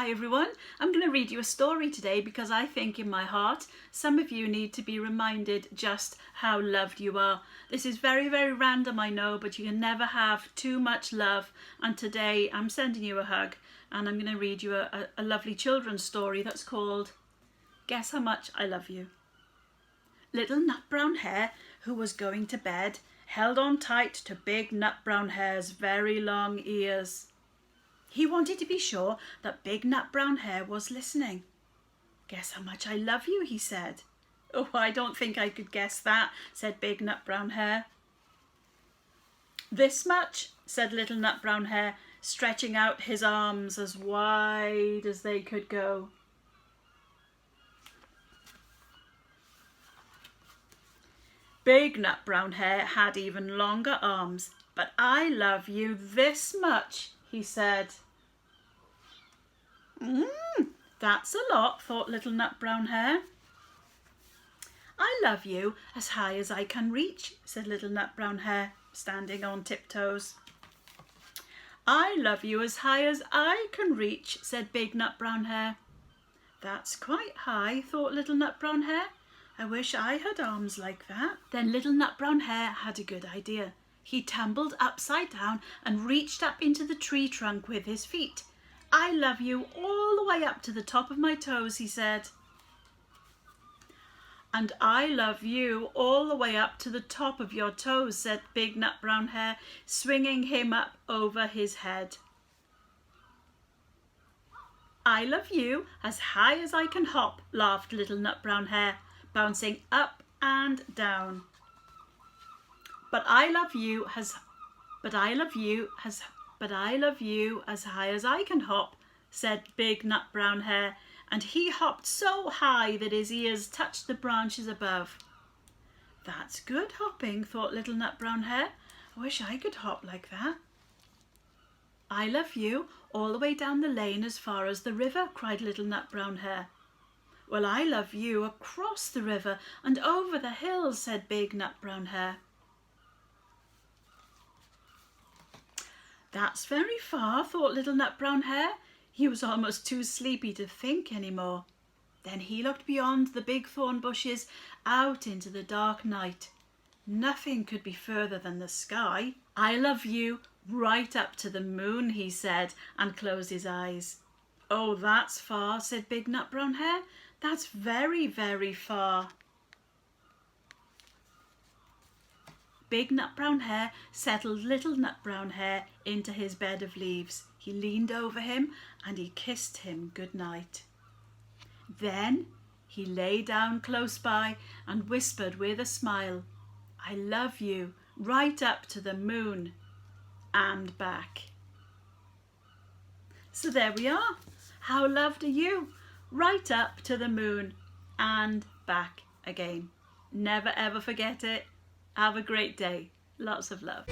Hi everyone, I'm going to read you a story today because I think in my heart some of you need to be reminded just how loved you are. This is very, very random, I know, but you can never have too much love, and today I'm sending you a hug and I'm going to read you a lovely children's story that's called Guess How Much I Love You. Little Nut Brown Hare, who was going to bed, held on tight to Big Nut Brown Hare's very long ears. He wanted to be sure that Big Nut Brown Hare was listening. "Guess how much I love you," he said. "Oh, I don't think I could guess that," said Big Nut Brown Hare. "This much," said Little Nut Brown Hare, stretching out his arms as wide as they could go. Big Nut Brown Hare had even longer arms. "But I love you this much," he said. That's a lot," thought Little Nut Brown Hare. "I love you as high as I can reach," said Little Nut Brown Hare, standing on tiptoes. "I love you as high as I can reach," said Big Nut Brown Hare. "That's quite high," thought Little Nut Brown Hare. "I wish I had arms like that." Then Little Nut Brown Hare had a good idea. He tumbled upside down and reached up into the tree trunk with his feet. "I love you all the way up to the top of my toes," he said. "And I love you all the way up to the top of your toes," said Big Nut Brown Hare, swinging him up over his head. "I love you as high as I can hop," laughed Little Nut Brown Hare, bouncing up and down. But I love you as high as I can hop," said Big Nut Brown Hare, and he hopped so high that his ears touched the branches above. "That's good hopping," thought Little Nut Brown Hare. "I wish I could hop like that." "I love you all the way down the lane as far as the river," cried Little Nut Brown Hare. "Well, I love you across the river and over the hills," said Big Nut Brown Hare. "That's very far," thought Little Nut Brown Hare. He was almost too sleepy to think any more. Then he looked beyond the big thorn bushes out into the dark night. Nothing could be further than the sky. "I love you right up to the moon," he said, and closed his eyes. "Oh, that's far," said Big Nut Brown Hare. "That's very, very far." Big Nut Brown Hare settled Little Nut Brown Hare into his bed of leaves. He leaned over him and he kissed him good night. Then he lay down close by and whispered with a smile, "I love you right up to the moon and back." So there we are. How loved are you? Right up to the moon and back again. Never ever forget it. Have a great day. Lots of love.